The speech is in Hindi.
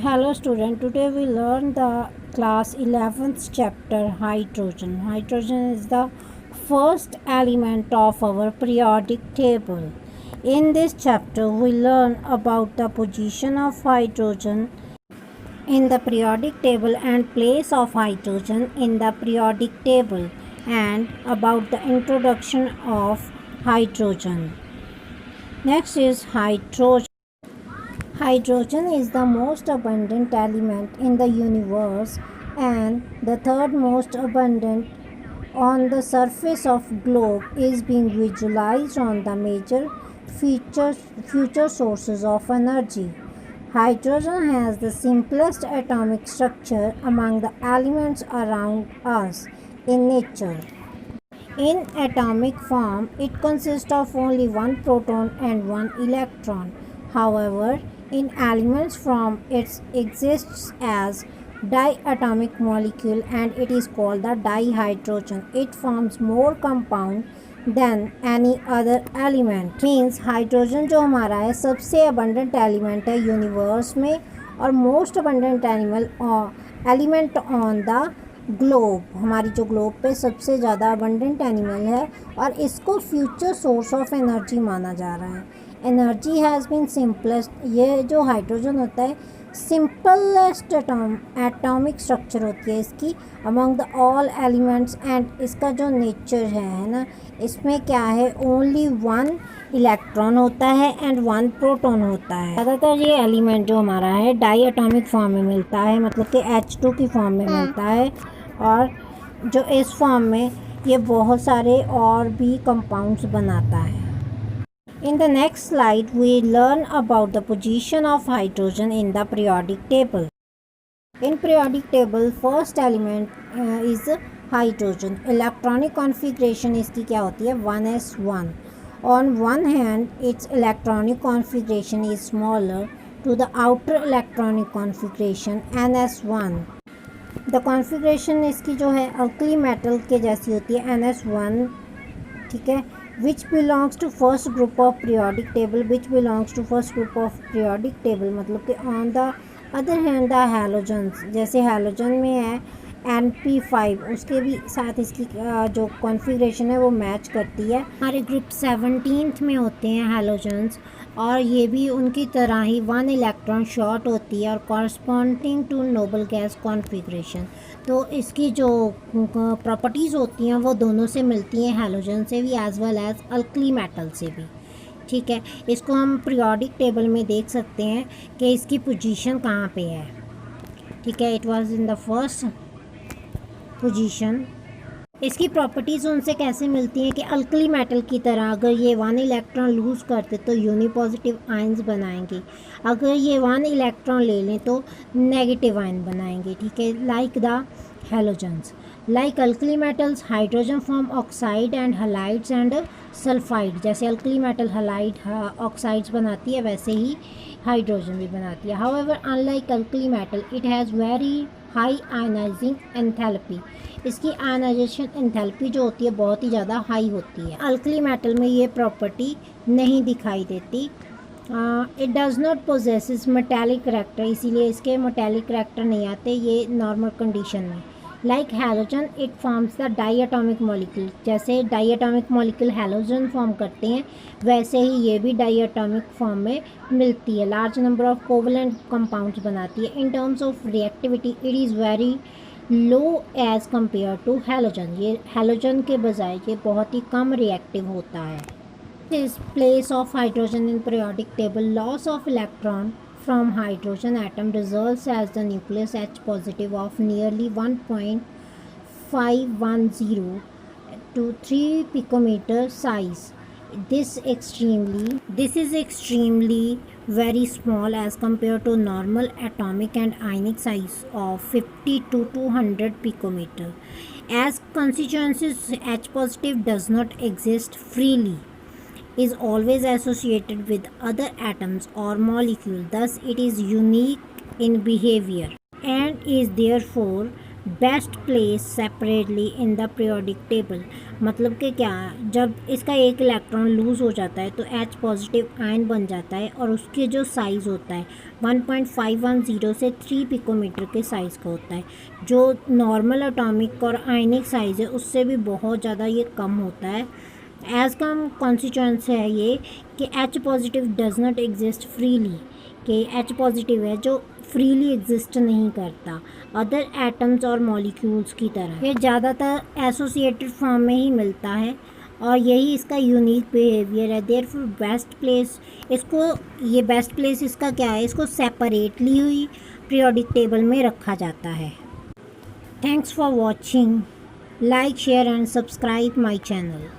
Hello student, today we learn the class 11th chapter hydrogen. Hydrogen is the first element of our periodic table. In this chapter we learn about the position of hydrogen in the periodic table and place of hydrogen in the periodic table and about the introduction of hydrogen. Next is hydrogen. Hydrogen is the most abundant element in the universe and the third most abundant on the surface of globe is being visualized on the major future sources of energy. Hydrogen has the simplest atomic structure among the elements around us in nature. In atomic form, it consists of only one proton and one electron. However, in elements form, it exists as diatomic molecule and it is called the dihydrogen. It forms more compound than any other element. Means hydrogen जो हमारा है सबसे abundant element है यूनिवर्स में और most abundant element on the globe, हमारी जो ग्लोब पे सबसे ज़्यादा अबंडेंट एनिमल है और इसको फ्यूचर सोर्स ऑफ एनर्जी माना जा रहा है. एनर्जी हैज़ बीन सिंपलेस्ट, ये जो हाइड्रोजन होता है सिंपलेस्ट एटॉमिक स्ट्रक्चर होती है इसकी among the all elements and इसका जो नेचर है ना, इसमें क्या है ओनली वन इलेक्ट्रॉन होता है एंड वन प्रोटॉन होता है. ज़्यादातर ये एलिमेंट जो हमारा है डाई एटॉमिक फॉर्म में मिलता है, मतलब कि H2 की फॉर्म में मिलता है और जो इस फॉर्म में ये बहुत सारे और भी कंपाउंड्स बनाता है. In the next slide, we learn about the position of hydrogen in the periodic table. In periodic table, first element is hydrogen. Electronic configuration इसकी क्या होती है 1s1. On one hand, its electronic configuration is smaller to the outer electronic configuration ns1. The configuration इसकी जो है अल्कली मेटल के जैसी होती है ns1, ठीक है, which belongs to first group of periodic table, मतलब कि on the other hand the halogens, जैसे हैलोजन में है NP5 उसके भी साथ इसकी जो कॉन्फ़िगरेशन है वो मैच करती है. हमारे ग्रुप 17th में होते हैं हैलोजन्स और ये भी उनकी तरह ही वन इलेक्ट्रॉन शॉर्ट होती है और corresponding to noble gas configuration. तो इसकी जो प्रॉपर्टीज़ होती हैं वो दोनों से मिलती हैं, हैलोजन से भी as well as alkali metal से भी. ठीक है, इसको हम पीरियोडिक टेबल में देख सकते हैं कि इसकी पोजीशन कहाँ पे है. ठीक है, it was in the first position. इसकी प्रॉपर्टीज़ उनसे कैसे मिलती हैं कि अल्कली मेटल की तरह अगर ये वन इलेक्ट्रॉन लूज़ करते तो यूनिपॉजिटिव आयंस बनाएंगे, अगर ये वन इलेक्ट्रॉन ले लें तो नेगेटिव आयन बनाएंगे. ठीक है, like the halogens. Like alkali metals hydrogen form oxide and halides and sulphide. जैसे अल्कली मेटल हलाइड ऑक्साइड्स बनाती है वैसे ही हाइड्रोजन भी बनाती है. However unlike alkali metal it has very high ionising enthalpy. इसकी आयनाइजेशन एंथैल्पी जो होती है बहुत ही ज़्यादा हाई होती है. अल्कली मेटल में ये प्रॉपर्टी नहीं दिखाई देती. It does not possesses metallic character, इसीलिए इसके मेटालिक करेक्टर नहीं आते ये नॉर्मल कंडीशन में. Like halogen it forms the diatomic molecule. जैसे डाईएटॉमिक मॉलिक्यूल हैलोजन फॉर्म करते हैं वैसे ही ये भी डाईएटॉमिक फॉर्म में मिलती है. Large number of covalent compounds बनाती है. In terms of reactivity it is very low as compare to halogen. ये हैलोजन के बजाय ये बहुत ही कम रिएक्टिव होता है. This place of hydrogen in periodic table. Loss of electron from hydrogen atom results as the nucleus H positive of nearly 1.510 to 3 picometer size. This is extremely very small as compared to normal atomic and ionic size of 50 to 200 picometer. As consequences, H positive does not exist freely, is always associated with other atoms or molecules. Thus, it is unique in behavior and is therefore best place separately in the periodic table. मतलब कि क्या, जब इसका एक इलेक्ट्रॉन लूज़ हो जाता है तो H पॉजिटिव आयन बन जाता है और उसके जो साइज़ होता है 1.510 से 3 पिकोमीटर के साइज़ का होता है, जो नॉर्मल एटॉमिक और आयनिक साइज़ है उससे भी बहुत ज़्यादा ये कम होता है। एज कम कॉन्सिक्वेंस है ये कि H positive does not exist freely, कि H पॉजिटिव है जो फ्रीली एग्जिस्ट नहीं करता अदर एटम्स और मॉलिक्यूल्स की तरह। ये ज़्यादातर एसोसिएटेड फॉर्म में ही मिलता है और यही इसका यूनिक बिहेवियर है। देयरफॉर बेस्ट प्लेस इसको, ये बेस्ट प्लेस इसका क्या है, इसको सेपरेटली हुई पीरियोडिक टेबल में रखा जाता है। Thanks for watching, like share and subscribe my channel.